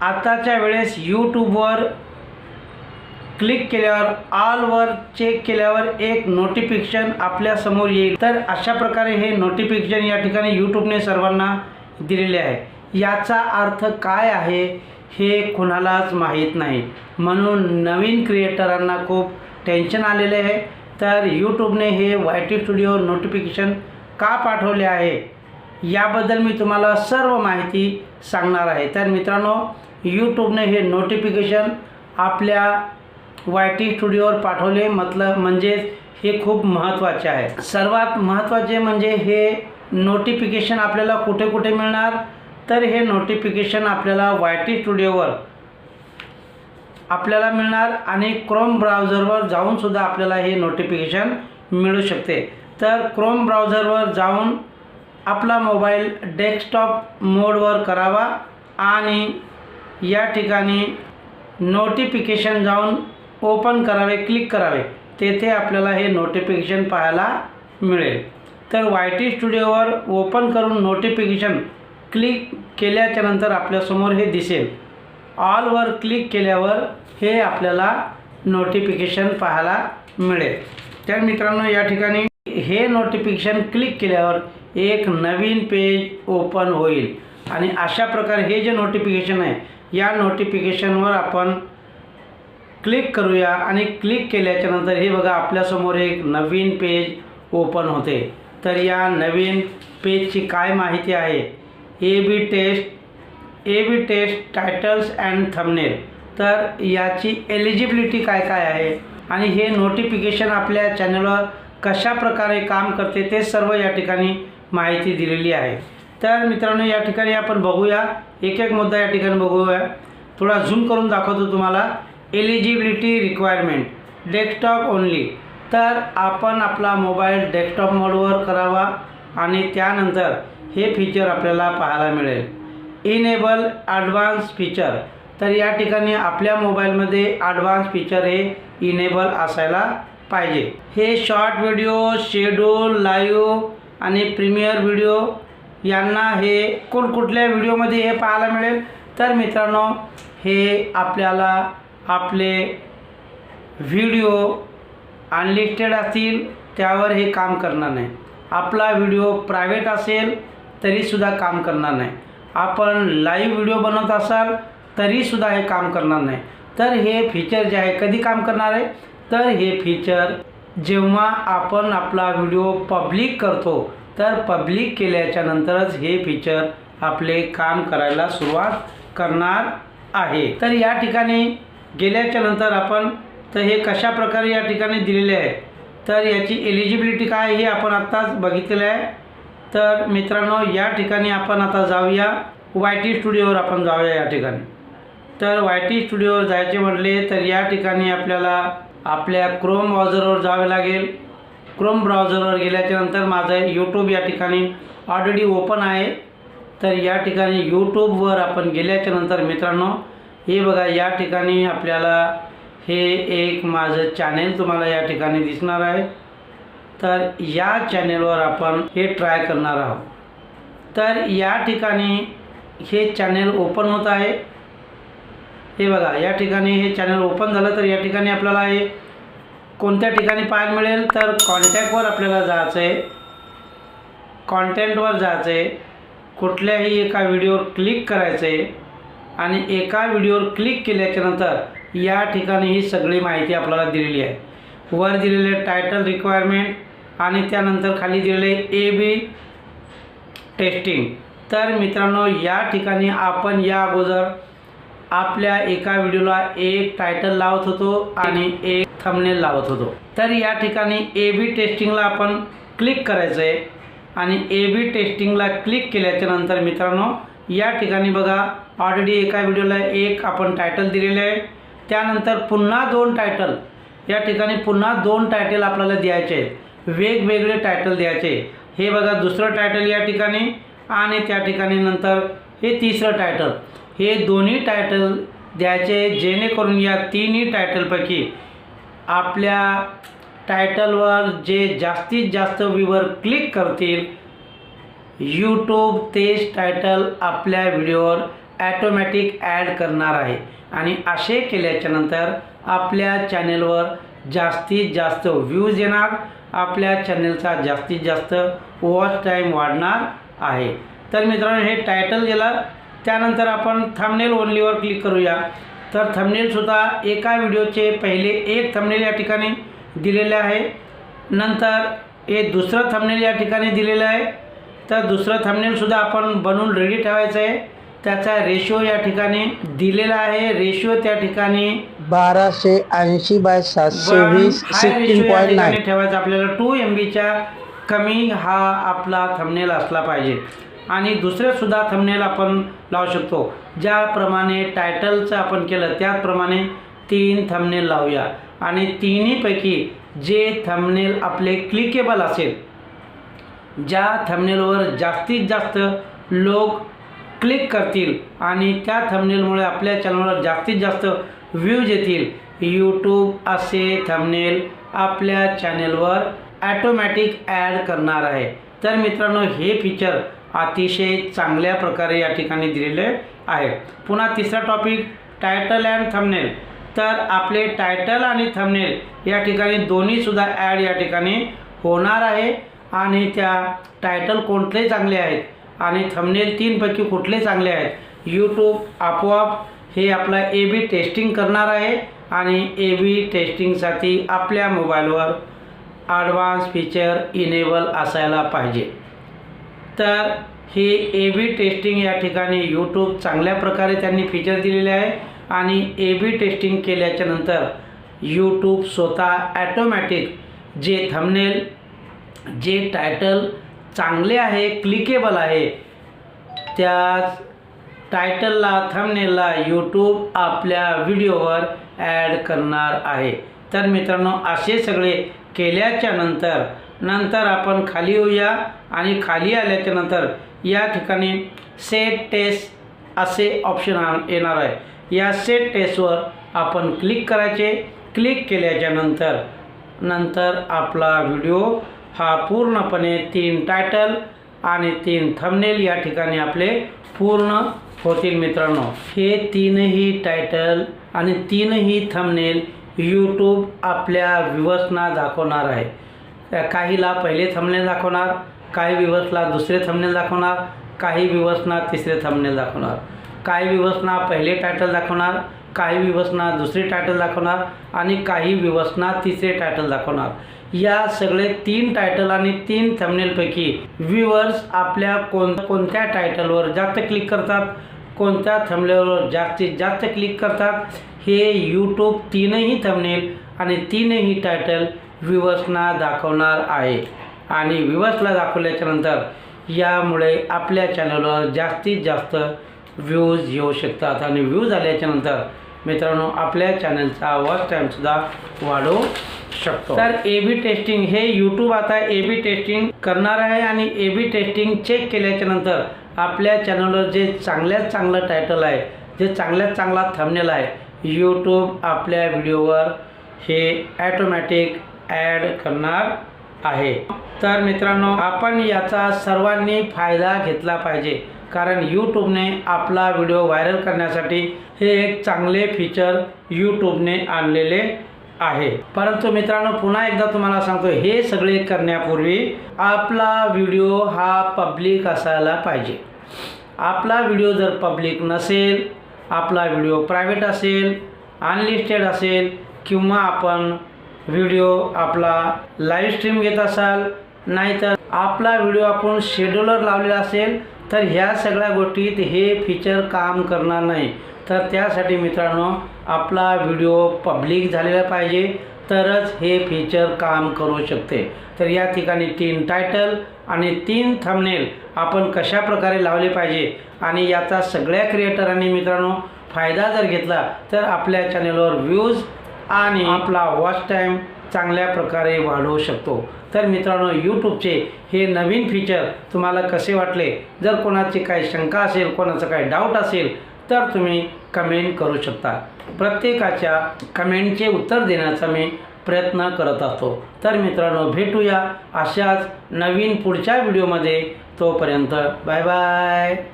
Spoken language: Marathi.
आताच्या वेळेस यूट्यूबवर क्लिक केल्यावर ऑलवर चेक केल्यावर एक नोटिफिकेशन आपल्या समोर येईल। तर अशा प्रकारे हे नोटिफिकेशन या ठिकाणी यूट्यूबने सर्वांना दिलेले आहे। याचा अर्थ काय आहे हे कुणालाच माहीत नाही, म्हणून नवीन क्रिएटरांना खूप टेन्शन आलेले आहे। तर यूट्यूबने हे YT स्टुडिओ नोटिफिकेशन का पाठवले आहे याबद्दल मी तुम्हाला सर्व माहिती सांगणार आहे। तर मित्रांनो, यूट्यूबने हे नोटिफिकेशन आपल्या YT स्टुडिओवर पाठवले म्हणजे हे खूप महत्त्वाचे आहे। सर्वात महत्त्वाचे म्हणजे हे नोटिफिकेशन आपल्याला कुठे कुठे मिळणार, तर हे नोटिफिकेशन आपल्याला YT स्टुडिओवर आपल्याला मिळणार आणि क्रोम ब्राउझरवर जाऊन सुद्धा आपल्याला हे नोटिफिकेशन मिळू शकते। तर क्रोम ब्राउझरवर जाऊन आपला मोबाईल डेस्कटॉप मोडवर करावा आणि या ठिकाणी नोटिफिकेशन जाऊन ओपन करावे, क्लिक करावे, तेथे आपल्याला हे नोटिफिकेशन पाहायला मिळेल। तर YT स्टुडिओवर ओपन करून नोटिफिकेशन क्लिक केल्याच्या नंतर आपल्यासमोर हे दिसेल। ऑलवर क्लिक केल्यावर हे आपल्याला नोटिफिकेशन पाहायला मिळेल। तर मित्रांनो, या ठिकाणी हे नोटिफिकेशन क्लिक केल्यावर एक नवीन पेज ओपन होईल आणि अशा प्रकारे हे जे नोटिफिकेशन आहे या नोटिफिकेशनवर आपण क्लिक करूया आणि क्लिक केल्याच्या नंतर हे बघा आपल्यासमोर एक नवीन पेज ओपन होते। तर या नवीन पेजची काय माहिती आहे, A B test titles and thumbnail. तर याची एलिजिबिलिटी काय काय आहे आणि हे नोटिफिकेशन आपल्या चॅनलवर कशा प्रकारे काम करते ते सर्व या ठिकाणी माहिती दिलेली आहे। तर मित्रांनो, या ठिकाणी आपण बघूया, एक एक मुद्दा या ठिकाणी बघूया। थोडा झूम करून दाखवतो तुम्हाला। Eligibility requirement desktop only. तर आपण आपला मोबाईल डेस्कटॉप मोडवर करावा आणि त्यानंतर हे फीचर आपल्याला पाहायला मिळेल। Enable advance feature. तर या ठिकाणी आपल्या मोबाईलमध्ये ॲडव्हान्स फीचर हे इनेबल असायला पाहिजे। हे शॉर्ट व्हिडिओ, शेड्यूल, लाईव्ह आणि प्रीमियर व्हिडिओ यांना हे कुठल्या व्हिडिओमध्ये हे पाहायला मिळेल। तर मित्रांनो, हे आपल्याला आपले व्हिडिओ अनलिस्टेड असतील त्यावर हे काम करणार नाही। आपला व्हिडिओ प्रायव्हेट असेल तरीसुद्धा काम करणार नाही। आपण लाईव्ह व्हिडिओ बनवत असाल तरीसुद्धा हे काम करणार नाही। तर हे फीचर जे आहे कधी काम करणार आहे, तर हे फीचर जेव्हा आपण आपला व्हिडिओ पब्लिक करतो, तर पब्लिक केल्याच्या नंतरच हे फीचर आपले काम करायला सुरुवात करणार आहे। तर या ठिकाणी गेल्याच्या नंतर आपण तर हे कशा प्रकारे या ठिकाणी दिलेले आहे, तर याची एलिजिबिलिटी काय हे आपण आत्ताच बघितलेलं आहे। तर मित्रांनो, या ठिकाणी आपण आता जाऊया YT स्टुडिओवर आपण जाऊया या ठिकाणी। तर YT स्टुडिओवर जायचे म्हटले तर या ठिकाणी आपल्याला आपल्या क्रोम ब्राउझरवर जावे लागेल। क्रोम ब्राउझरवर गेल्याच्या नंतर माझं यूट्यूब या ठिकाणी ऑलरेडी ओपन आहे। तर या ठिकाणी यूट्यूबवर आपण गेल्याच्या नंतर मित्रांनो, हे बघा या ठिकाणी आपल्याला हे एक माझं चॅनेल तुम्हाला या ठिकाणी दिसणार आहे। तर या चॅनेलवर आपण हे ट्राय करणार आहोत। तर या ठिकाणी हे चॅनेल ओपन होत आहे। हे बघा या ठिकाणी हे चॅनल ओपन झालं। तर या ठिकाणी आपल्याला हे कोणत्या ठिकाणी पाहायला मिळेल, तर कॉन्टॅक्टवर आपल्याला जायचं आहे। कॉन्टेंटवर जायचं आहे, कुठल्याही एका व्हिडिओवर क्लिक करायचं आहे आणि एका व्हिडिओवर क्लिक केल्याच्या नंतर या ठिकाणी ही सगळी माहिती आपल्याला दिलेली आहे। वर दिलेले टायटल रिक्वायरमेंट आणि त्यानंतर खाली दिलेले AB टेस्टिंग। तर मित्रांनो, या ठिकाणी आपण या अगोदर आपल्या एका व्हिडिओला एक टायटल लावत होतो आणि एक थंबनेल लावत होतो। तर या ठिकाणी AB टेस्टिंगला आपण क्लिक करायचं आहे आणि AB टेस्टिंगला क्लिक केल्याच्या नंतर मित्रांनो, या ठिकाणी बघा ऑलरेडी एका व्हिडिओला एक आपण टायटल दिलेले आहे। त्यानंतर पुन्हा दोन टायटल या ठिकाणी पुन्हा दोन टायटल आपल्याला द्यायचे आहेत, वेगवेगळे टायटल द्यायचे। हे बघा दुसरं टायटल या ठिकाणी आणि त्या ठिकाणी नंतर हे तिसरं टायटल, हे दोन्ही टायटल द्यायचे जेणेकरून या तिन्ही टायटलपैकी आपल्या टायटलवर जे जास्तीत जास्त व्ह्यूवर क्लिक करतील यूट्यूब तेच टायटल आपल्या व्हिडिओवर ॲटोमॅटिक ॲड करणार आहे आणि असे केल्याच्यानंतर आपल्या चॅनेलवर जास्तीत जास्त व्ह्यूज येणार, आपल्या चॅनेलचा जास्तीत जास्त वॉच टाईम वाढणार आहे। तर मित्रांनो हे टायटल गेलं, त्यानंतर आपण थंबनेल ओनलीवर क्लिक करूया। तर थंबनेलसुद्धा एका व्हिडिओचे पहिले एक थंबनेल या ठिकाणी दिलेले आहे, नंतर हे दुसरं थंबनेल या ठिकाणी दिलेलं आहे। तर दुसरं थंबनेलसुद्धा आपण बनवून रेडी ठेवायचं आहे। त्याचा रेशो या ठिकाणी दिलेला आहे, रेशो त्या ठिकाणी 1280 बाय 720 16.9 ठेवायचा आपल्याला। 2 MBच्या कमी हा आपला थंबनेल असला पाहिजे। आणि दुसरे सुद्धा थंबनेल आपण लावू शकतो, ज्याप्रमाणे टायटलचं आपण केलं त्याप्रमाणे 3 थंबनेल लावूया आणि तिन्हीपैकी जे थंबनेल आपले क्लिकेबल असेल, ज्या थंबनेलवर जास्तीत जास्त लोक क्लिक करतील आणि त्या थंबनेलमुळे आपल्या चॅनलवर जास्तीत जास्त व्ह्यूज येतील, यूट्यूब असे थंबनेल आपल्या चॅनलवर ॲटोमॅटिक ॲड करणार आहे। तर मित्रांनो हे फीचर अतिशय चांगल्या प्रकारे या ठिकाणी दिलेले आहे। पुन्हा तिसरा टॉपिक टायटल अँड थंबनेल। तर आपले टायटल आणि थंबनेल या ठिकाणी दोन्हीसुद्धा ॲड या ठिकाणी होणार आहे आणि त्या टायटल कोणते चांगले आहेत आणि थंबनेल 3 पैकी कुठले चांगले आहेत, यूट्यूब आपोआप हे आपला AB टेस्टिंग करणार आहे आणि AB टेस्टिंगसाठी आपल्या मोबाईलवर ॲडव्हान्स फीचर इनेबल असायला पाहिजे। तर हे AB टेस्टिंग या ठिकाणी यूट्यूब चांगल्या प्रकारे त्यांनी फीचर दिलेले आहे आणि AB टेस्टिंग केल्याच्या नंतर यूट्यूब स्वतः ॲटोमॅटिक जे थंबनेल, जे टायटल चांगले आहे, क्लिकेबल आहे, त्या टायटलला थंबनेलला यूट्यूब आपल्या व्हिडिओवर ॲड करणार आहे। तर मित्रांनो असे सगळे केल्याच्या नंतर आपण खाली येऊया आणि खाली आल्याच्या नंतर या ठिकाणी सेट टेस्ट असे ऑप्शन येणार आहे। या सेट टेस्टवर आपण क्लिक करायचे। क्लिक केल्याच्या नंतर आपला व्हिडिओ हा पूर्णपणे 3 टायटल आणि 3 थंबनेल या ठिकाणी आपले पूर्ण होतील। मित्रांनो हे 3ही टायटल आणि 3ही थंबनेल यूट्यूब आपल्या व्ह्यूअर्सना दाखवणार आहे। काहीला पहिले थंबनेल दाखवणार, काही व्ह्यूअर्सला दुसरे थंबनेल दाखवणार, काही व्ह्यूअर्सना तिसरे थंबनेल दाखवणार, काही व्ह्यूअर्सना पहिले टायटल दाखवणार, काही व्ह्यूअर्सना दुसरे टायटल दाखवणार आणि काही व्ह्यूअर्सना तिसरे टायटल दाखवणार। या सगळे 3 टायटल आणि 3 थंबनेलपैकी व्ह्यूअर्स आपल्या कोणत्या टायटलवर जास्त क्लिक करतात, कोणत्या थंबनेलवर जास्तीत जास्त क्लिक करतात, हे यूट्यूब 3ही थंबनेल आणि 3ही टायटल व्ह्यूअर्सना दाखवणार आहे। आणि व्ह्यूअर्सला दाखवल्याच्या नंतर यामुळे आपल्या चॅनलवर जास्तीत जास्त व्ह्यूज येऊ शकतात आणि व्ह्यूज आल्याच्या नंतर मित्रांनो आपल्या चॅनलचा वॉच टाईमसुद्धा वाढू शकतो। तर AB टेस्टिंग हे यूट्यूब आता AB टेस्टिंग करणार आहे आणि AB टेस्टिंग चेक केल्याच्या नंतर आपल्या चॅनलवर जे चांगल्यात चांगलं टायटल आहे, जे चांगल्यात चांगला थंबनेल आहे, यूट्यूब आपल्या व्हिडिओवर हे ॲटोमॅटिक ॲड करणार आहे। तर मित्रांनो आपण याचा सर्वांनी फायदा घेतला पाहिजे, कारण यूट्यूबने आपला व्हिडिओ व्हायरल करण्यासाठी हे एक चांगले फीचर यूट्यूबने आणलेले आहे। परंतु मित्रांनो पुन्हा एकदा तुम्हाला सांगतो, हे सगळे करण्यापूर्वी आपला व्हिडिओ हा पब्लिक असायला पाहिजे। आपला व्हिडिओ जर पब्लिक नसेल, आपला व्हिडिओ प्रायव्हेट असेल, अनलिस्टेड असेल किंवा आपण व्हिडिओ आपला लाईव्ह स्ट्रीम घेत असाल, नाहीतर आपला व्हिडिओ आपण शेड्यूलर लावलेला असेल, तर ह्या सगळ्या गोष्टीत हे फीचर काम करणार नाही। तर त्यासाठी मित्रांनो आपला व्हिडिओ पब्लिक झालेला पाहिजे, तरच हे फीचर काम करू शकते। तर या ठिकाणी 3 टायटल आणि 3 थंबनेल आपण कशा प्रकारे लावले पाहिजे आणि याचा सगळ्या क्रिएटरांनी मित्रांनो फायदा जर घेतला तर आपल्या चॅनलवर व्ह्यूज आणि आपला वॉच टाईम चांगल्या प्रकारे वाढवू शकतो। तर मित्रांनो यूट्यूबचे हे नवीन फीचर तुम्हाला कसे वाटले? जर कोणाची काही शंका असेल, कोणाचं काही डाऊट असेल तर तुम्ही कमेंट करू शकता। प्रत्येकाच्या कमेंटचे उत्तर देण्याचा मी प्रयत्न करत असतो। तर मित्रांनो भेटूया अशाच नवीन पुढच्या व्हिडिओमध्ये। तोपर्यंत बाय बाय।